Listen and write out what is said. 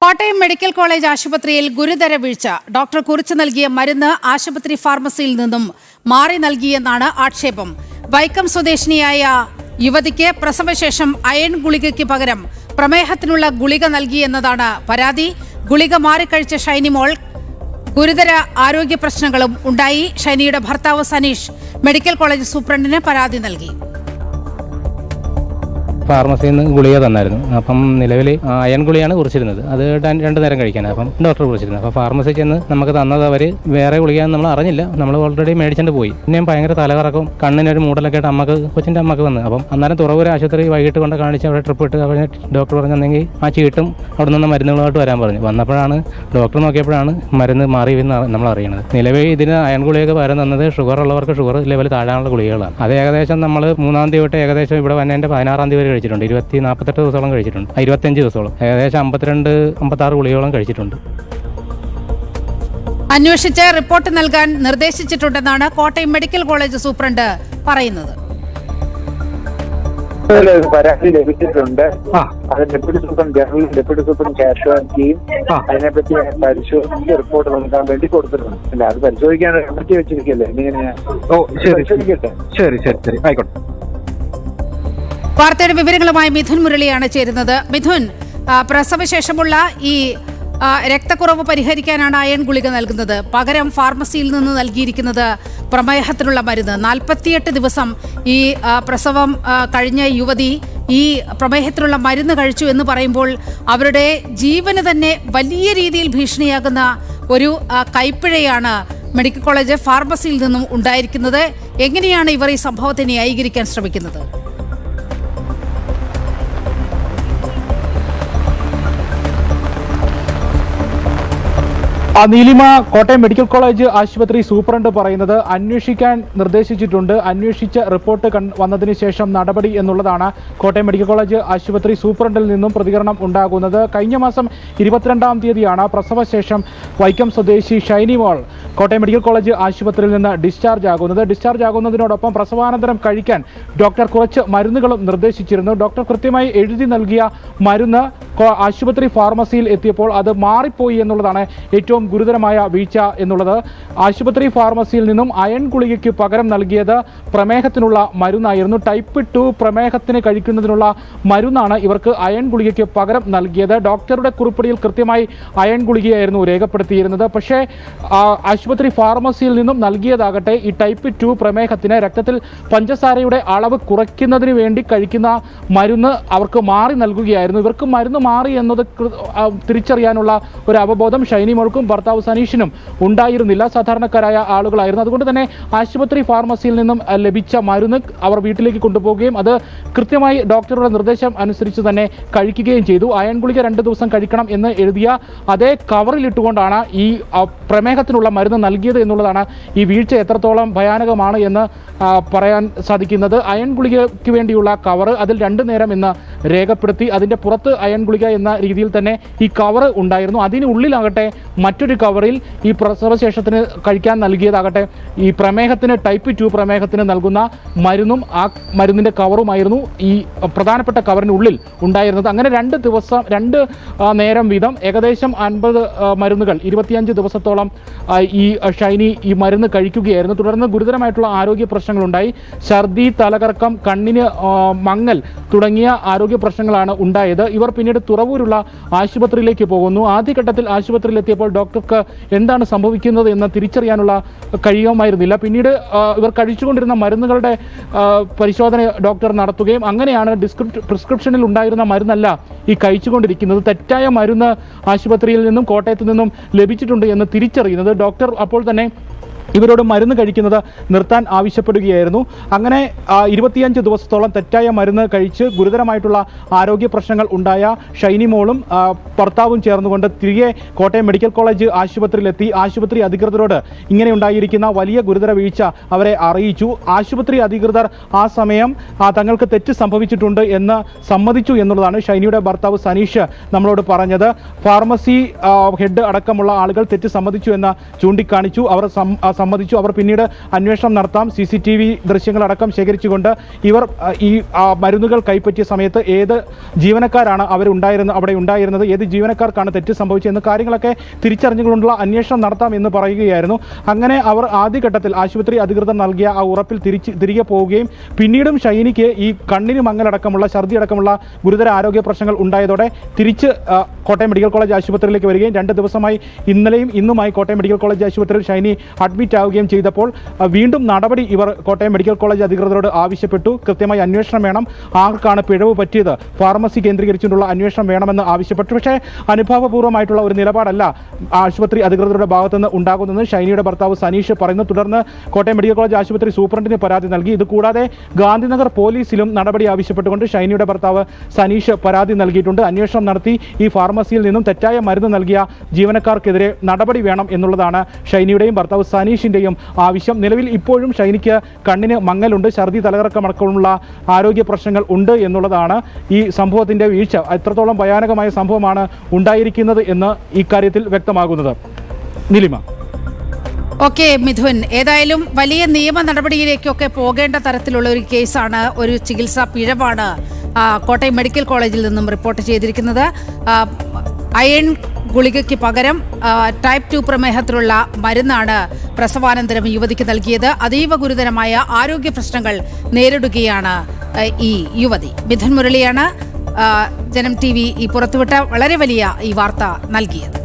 Kottayam medical college ആശുപത്രിയിൽ ഗുരുതര വീഴ്ച. ഡോക്ടർ കുറിച്ചു നൽകിയ മരുന്ന് ആശുപത്രി ഫാർമസിയിൽ നിന്നും മാറി നൽകിയെന്നാണ് ആക്ഷേപം. വൈക്കം സ്വദേശിനിയായ യുവതിക്ക് പ്രസവശേഷം അയൺ ഗുളികയ്ക്ക് പകരം പ്രമേഹത്തിനുള്ള ഗുളിക നൽകിയെന്നതാണ് പരാതി. ഗുളിക മാറിക്കഴിച്ച ഷൈനിമോൾ ഗുരുതര ആരോഗ്യ പ്രശ്നങ്ങളും ഉണ്ടായി. ഷൈനിയുടെ ഭർത്താവ് സനീഷ് മെഡിക്കൽ കോളേജ് സൂപ്രണ്ടിന് പരാതി നൽകി. ഫാർമസിയിൽ നിന്ന് ഗുളിക തന്നായിരുന്നു. അപ്പം നിലവിൽ അയൺ ഗുളിയാണ് കുറിച്ചിരുന്നത്. അത് 2 നേരം കഴിക്കാൻ അപ്പം ഡോക്ടർ കുറിച്ചിരുന്നത്. അപ്പോൾ ഫാർമസി ചെന്ന് നമുക്ക് തന്നത് അവർ വേറെ ഗുളികയെന്ന് നമ്മൾ അറിഞ്ഞില്ല. നമ്മൾ ഓൾറെഡി മേടിച്ചിട്ട് പോയി. പിന്നെയും ഭയങ്കര തലകറക്കും കൊച്ചിൻ്റെ അമ്മക്ക് വന്ന് അപ്പം അന്നേരം തുറവൂർ ആശുപത്രി വൈകിട്ട് കൊണ്ട് കാണിച്ച് അവിടെ ട്രിപ്പ് ഇട്ട് അവിടെ ഡോക്ടർ പറഞ്ഞെങ്കിൽ ആ ചീട്ടും അവിടെ നിന്ന് മരുന്നുകളായിട്ട് വരാൻ പറഞ്ഞു. വന്നപ്പോഴാണ് ഡോക്ടർ നോക്കിയപ്പോഴാണ് മരുന്ന് മാറി എന്ന് നമ്മൾ അറിയണത്. നിലവിൽ ഇതിന് അയൺ ഗുളികയൊക്കെ പകരം തന്നത് ഷുഗർ ഉള്ളവർക്ക് ഷുഗർ ലെവൽ താഴാനുള്ള ഗുളികകളാണ്. അത് ഏകദേശം നമ്മൾ 3-ാം തീയതി തൊട്ട് ഏകദേശം ഇവിടെ വന്നതിൻ്റെ 16-ാം തീയതി വരെ കഴിച്ചിട്ടുണ്ട്. 48 ദിവസത്തോളം കഴിച്ചിട്ടുണ്ട്. 25 ദിവസത്തോളം ഏകദേശം 52-56 ഗുളികയോളം കഴിച്ചിട്ടുണ്ട്. അന്വേഷിച്ച് റിപ്പോർട്ട് നൽകാൻ നിർദ്ദേശിച്ചിട്ടുണ്ടെന്നാണ് കോട്ടയം മെഡിക്കൽ കോളേജ് സൂപ്രണ്ട് പറയുന്നത്. പരാതി ലഭിച്ചിട്ടുണ്ട്. അത് deputy superintendent general, deputy superintendent കാഷ്വാലിറ്റിയും അതിനെപ്പറ്റി പരിശോധിച്ച് റിപ്പോർട്ട് നൽകാൻ വേണ്ടി കൊടുത്തിട്ടുണ്ട്. അല്ല, അത് പരിശോധിക്കാൻ കമ്മിറ്റി വെച്ചിരിക്കല്ലേ. പരിശോധിക്കട്ടെ. ശരി ആയിക്കോട്ടെ. വാർത്തയുടെ വിവരങ്ങളുമായി മിഥുൻ മുരളിയാണ് ചേരുന്നത്. മിഥുൻ, പ്രസവശേഷമുള്ള ഈ രക്തക്കുറവ് പരിഹരിക്കാനാണ് അയൺ ഗുളിക നൽകുന്നത്. പകരം ഫാർമസിയിൽ നിന്ന് നൽകിയിരിക്കുന്നത് പ്രമേഹത്തിനുള്ള മരുന്ന്. 48 ദിവസം ഈ പ്രസവം കഴിഞ്ഞ യുവതി ഈ പ്രമേഹത്തിനുള്ള മരുന്ന് കഴിച്ചു എന്ന് പറയുമ്പോൾ അവരുടെ ജീവന് തന്നെ വലിയ രീതിയിൽ ഭീഷണിയാകുന്ന ഒരു കൈപ്പിഴയാണ് മെഡിക്കൽ കോളേജ് ഫാർമസിയിൽ നിന്നും ഉണ്ടായിരിക്കുന്നത്. എങ്ങനെയാണ് ഇവർ ഈ സംഭവത്തെ ന്യായീകരിക്കാൻ ശ്രമിക്കുന്നത്? നീലിമ, കോട്ടയം മെഡിക്കൽ കോളേജ് ആശുപത്രി സൂപ്രണ്ട് പറയുന്നത് അന്വേഷിക്കാൻ നിർദ്ദേശിച്ചിട്ടുണ്ട്. അന്വേഷിച്ച് റിപ്പോർട്ട് വന്നതിന് ശേഷം നടപടി എന്നുള്ളതാണ് കോട്ടയം മെഡിക്കൽ കോളേജ് ആശുപത്രി സൂപ്രണ്ടിൽ നിന്നും പ്രതികരണം ഉണ്ടാകുന്നത്. കഴിഞ്ഞ മാസം 22-ാം തീയതിയാണ് പ്രസവശേഷം വൈക്കം സ്വദേശി ഷൈനിമോൾ കോട്ടയം മെഡിക്കൽ കോളേജ് ആശുപത്രിയിൽ നിന്ന് ഡിസ്ചാർജ് ആകുന്നതിനോടൊപ്പം പ്രസവാനന്തരം കഴിക്കാൻ ഡോക്ടർ കുറച്ച് മരുന്നുകളും നിർദ്ദേശിച്ചിരുന്നു. ഡോക്ടർ കൃത്യമായി എഴുതി നൽകിയ മരുന്ന് ആശുപത്രി ഫാർമസിയിൽ എത്തിയപ്പോൾ അത് മാറിപ്പോയി എന്നുള്ളതാണ് ഏറ്റവും ഗുരുതരമായ വീഴ്ച എന്നുള്ളത്. ആശുപത്രി ഫാർമസിയിൽ നിന്നും അയൺ ഗുളികയ്ക്ക് പകരം നൽകിയത് പ്രമേഹത്തിനുള്ള മരുന്നായിരുന്നു. ടൈപ്പ് 2 പ്രമേഹത്തിന് കഴിക്കുന്നതിനുള്ള മരുന്നാണ് ഇവർക്ക് അയൺ ഗുളികയ്ക്ക് പകരം നൽകിയത്. ഡോക്ടറുടെ കുറിപ്പടിയിൽ കൃത്യമായി അയൺ ഗുളികയായിരുന്നു രേഖപ്പെടുത്തിയിരുന്നത്. പക്ഷേ ആശുപത്രി ഫാർമസിയിൽ നിന്നും നൽകിയതാകട്ടെ ഈ ടൈപ്പ് 2 പ്രമേഹത്തിന് രക്തത്തിൽ പഞ്ചസാരയുടെ അളവ് കുറയ്ക്കുന്നതിന് വേണ്ടി കഴിക്കുന്ന മരുന്ന് അവർക്ക് മാറി നൽകുകയായിരുന്നു. ഇവർക്ക് മരുന്ന് മാറി എന്നത് തിരിച്ചറിയാനുള്ള ഒരു അവബോധം ഷൈനിമോൾക്കും ഭർത്താവ് സനീഷിനും ഉണ്ടായിരുന്നില്ല. സാധാരണക്കാരായ ആളുകളായിരുന്നു. അതുകൊണ്ട് തന്നെ ആശുപത്രി ഫാർമസിയിൽ നിന്നും ലഭിച്ച മരുന്ന് അവർ വീട്ടിലേക്ക് കൊണ്ടുപോവുകയും അത് കൃത്യമായി ഡോക്ടറുടെ നിർദ്ദേശം അനുസരിച്ച് തന്നെ കഴിക്കുകയും ചെയ്തു. അയൺ ഗുളിക 2 ദിവസം കഴിക്കണം എന്ന് എഴുതിയ അതേ കവറിലിട്ടുകൊണ്ടാണ് ഈ പ്രമേഹത്തിനുള്ള മരുന്ന് നൽകിയത് എന്നുള്ളതാണ് ഈ വീഴ്ച എത്രത്തോളം ഭയാനകമാണ് എന്ന് പറയാൻ സാധിക്കുന്നത്. അയൺ ഗുളികയ്ക്ക് വേണ്ടിയുള്ള കവറ് അതിൽ 2 നേരം എന്ന് രേഖപ്പെടുത്തി. അതിൻ്റെ പുറത്ത് അയൺ ഗുളിക എന്ന രീതിയിൽ തന്നെ ഈ കവറ് ഉണ്ടായിരുന്നു. അതിനുള്ളിലാകട്ടെ മറ്റൊരു കവറിൽ ഈ പ്രസവശേഷത്തിന് കഴിക്കാൻ നൽകിയതാകട്ടെ ഈ പ്രമേഹത്തിന് ടൈപ്പ് 2 പ്രമേഹത്തിന് നൽകുന്ന മരുന്നും ആ മരുന്നിൻ്റെ കവറുമായിരുന്നു ഈ പ്രധാനപ്പെട്ട കവറിനുള്ളിൽ ഉണ്ടായിരുന്നത്. അങ്ങനെ 2 നേരം വീതം ഏകദേശം 50 മരുന്നുകൾ 25 ദിവസത്തോളം ഈ ഷൈനി ഈ മരുന്ന് കഴിക്കുകയായിരുന്നു. തുടർന്ന് ഗുരുതരമായിട്ടുള്ള ആരോഗ്യ പ്രശ്നങ്ങളുണ്ടായി. ഛർദി, തലകറക്കം, കണ്ണിന് മങ്ങൽ തുടങ്ങിയ ആരോഗ്യ പ്രശ്നങ്ങളാണ് ഉണ്ടായത്. ഇവർ പിന്നീട് തുറവൂരുള്ള ആശുപത്രിയിലേക്ക് പോകുന്നു. ആദ്യഘട്ടത്തിൽ ആശുപത്രിയിലെത്തിയപ്പോൾ ഡോക്ടർക്ക് എന്താണ് സംഭവിക്കുന്നത് എന്ന് തിരിച്ചറിയാനുള്ള കഴിയുമായിരുന്നില്ല. പിന്നീട് ഇവർ കഴിച്ചുകൊണ്ടിരുന്ന മരുന്നുകളുടെ പരിശോധന ഡോക്ടർ നടത്തുകയും അങ്ങനെയാണ് പ്രിസ്ക്രിപ്ഷനിൽ ഉണ്ടായിരുന്ന മരുന്നല്ല ഈ കഴിച്ചുകൊണ്ടിരിക്കുന്നത്, തെറ്റായ മരുന്ന് ആശുപത്രിയിൽ നിന്നും കോട്ടയത്ത് നിന്നും ലഭിച്ചിട്ടുണ്ട് എന്ന് തിരിച്ചറിയുന്നത്. ഡോക്ടർ അപ്പോൾ തന്നെ ഇവരോട് മരുന്ന് കഴിക്കുന്നത് നിർത്താൻ ആവശ്യപ്പെടുകയായിരുന്നു. അങ്ങനെ 25 ദിവസത്തോളം തെറ്റായ മരുന്ന് കഴിച്ച് ഗുരുതരമായിട്ടുള്ള ആരോഗ്യ പ്രശ്നങ്ങൾ ഉണ്ടായ ഷൈനിമോളും ഭർത്താവും ചേർന്നുകൊണ്ട് തിരികെ കോട്ടയം മെഡിക്കൽ കോളേജ് ആശുപത്രിയിലെത്തി. ആശുപത്രി അധികൃതരോട് ഇങ്ങനെ ഉണ്ടായിരിക്കുന്ന വലിയ ഗുരുതര വീഴ്ച അവരെ അറിയിച്ചു. ആശുപത്രി അധികൃതർ ആ സമയം തങ്ങൾക്ക് തെറ്റ് സംഭവിച്ചിട്ടുണ്ട് എന്ന് സമ്മതിച്ചു എന്നുള്ളതാണ് ഷൈനിയുടെ ഭർത്താവ് സനീഷ് നമ്മളോട് പറഞ്ഞത്. ഫാർമസി ഹെഡ് അടക്കമുള്ള ആളുകൾ തെറ്റ് സമ്മതിച്ചു എന്ന് ചൂണ്ടിക്കാണിച്ചു. അവർ സമ്മതിച്ചു. അവർ പിന്നീട് അന്വേഷണം നടത്താം, CCTV ദൃശ്യങ്ങളടക്കം ശേഖരിച്ചുകൊണ്ട് ഇവർ ഈ മരുന്നുകൾ കൈപ്പറ്റിയ സമയത്ത് ഏത് ജീവനക്കാരാണ് അവിടെ ഉണ്ടായിരുന്നത്, ഏത് ജീവനക്കാർക്കാണ് തെറ്റ് സംഭവിച്ചതെന്ന് കാര്യങ്ങളൊക്കെ തിരിച്ചറിഞ്ഞുകൊണ്ടുള്ള അന്വേഷണം നടത്താം എന്ന് പറയുകയായിരുന്നു. അങ്ങനെ അവർ ആദ്യഘട്ടത്തിൽ ആശുപത്രി അധികൃതർ നൽകിയ ആ ഉറപ്പിൽ തിരികെ പോവുകയും പിന്നീടും ഷൈനിക്ക് ഈ കണ്ണിന് മങ്ങലടക്കമുള്ള ഛർദി അടക്കമുള്ള ഗുരുതര ആരോഗ്യ പ്രശ്നങ്ങൾ ഉണ്ടായതോടെ തിരിച്ച് കോട്ടയം മെഡിക്കൽ കോളേജ് ആശുപത്രിയിലേക്ക് വരികയും 2 ദിവസമായി ഇന്നലെയും ഇന്നുമായി കോട്ടയം മെഡിക്കൽ കോളേജ് ആശുപത്രിയിൽ ഷൈനി അഡ്മിറ്റ് ആവുകയും ചെയ്തപ്പോൾ വീണ്ടും നടപടി ഇവർ കോട്ടയം മെഡിക്കൽ കോളേജ് അധികൃതരോട് ആവശ്യപ്പെട്ടു. കൃത്യമായി അന്വേഷണം വേണം, ആർക്കാണ് പിഴവ് പറ്റിയത്, ഫാർമസി കേന്ദ്രീകരിച്ചുകൊണ്ടുള്ള അന്വേഷണം വേണമെന്ന് ആവശ്യപ്പെട്ടു. പക്ഷേ അനുഭാവപൂർവ്വമായിട്ടുള്ള ഒരു നിലപാടല്ല ആശുപത്രി അധികൃതരുടെ ഭാഗത്തുനിന്ന് ഉണ്ടാകുന്നത് ഷൈനിയുടെ ഭർത്താവ് സനീഷ് പറയുന്നു. തുടർന്ന് കോട്ടയം മെഡിക്കൽ കോളേജ് ആശുപത്രി സൂപ്രണ്ടിന് പരാതി നൽകി. ഇതുകൂടാതെ ഗാന്ധിനഗർ പോലീസിലും നടപടി ആവശ്യപ്പെട്ടുകൊണ്ട് ഷൈനിയുടെ ഭർത്താവ് സനീഷ് പരാതി നൽകിയിട്ടുണ്ട്. അന്വേഷണം നടത്തി ഈ ഫാർമസിയിൽ നിന്നും തെറ്റായ മരുന്ന് നൽകിയ ജീവനക്കാർക്കെതിരെ നടപടി വേണം എന്നുള്ളതാണ് ഷൈനിയുടെയും ഭർത്താവ് സനീഷിൻ്റെയും ആവശ്യം. നിലവിൽ ഇപ്പോഴും ഷൈനിക്ക് കണ്ണിന് മങ്ങലുണ്ട്, ഛർദി, തലകറക്കമടക്കമുള്ള ആരോഗ്യ പ്രശ്നങ്ങൾ ഉണ്ട് എന്നുള്ളതാണ് ഈ സംഭവത്തിൻ്റെ വീഴ്ച. എത്രത്തോളം ഭയാനകമായ സംഭവമാണ് ഉണ്ടായിരിക്കുന്നത് എന്ന് ഇക്കാര്യത്തിൽ വ്യക്തമാകുന്നത്. നിലിമ. ഓക്കെ മിഥുൻ, ഏതായാലും വലിയ നിയമ നടപടിയിലേക്കൊക്കെ പോകേണ്ട തരത്തിലുള്ള ഒരു കേസാണ്, ഒരു ചികിത്സാ പിഴവാണ് കോട്ടയം മെഡിക്കൽ കോളേജിൽ നിന്നും റിപ്പോർട്ട് ചെയ്തിരിക്കുന്നത്. അയൺ ഗുളികയ്ക്ക് പകരം ടൈപ്പ് 2 പ്രമേഹത്തിലുള്ള മരുന്നാണ് പ്രസവാനന്തരം യുവതിക്ക് നൽകിയത്. അതീവ ഗുരുതരമായ ആരോഗ്യ പ്രശ്നങ്ങൾ നേരിടുകയാണ് ഈ യുവതി. മിഥുൻ മുരളിയാണ് ജനം TV ഈ പുറത്തുവിട്ട വളരെ വലിയ ഈ വാർത്ത നൽകിയത്.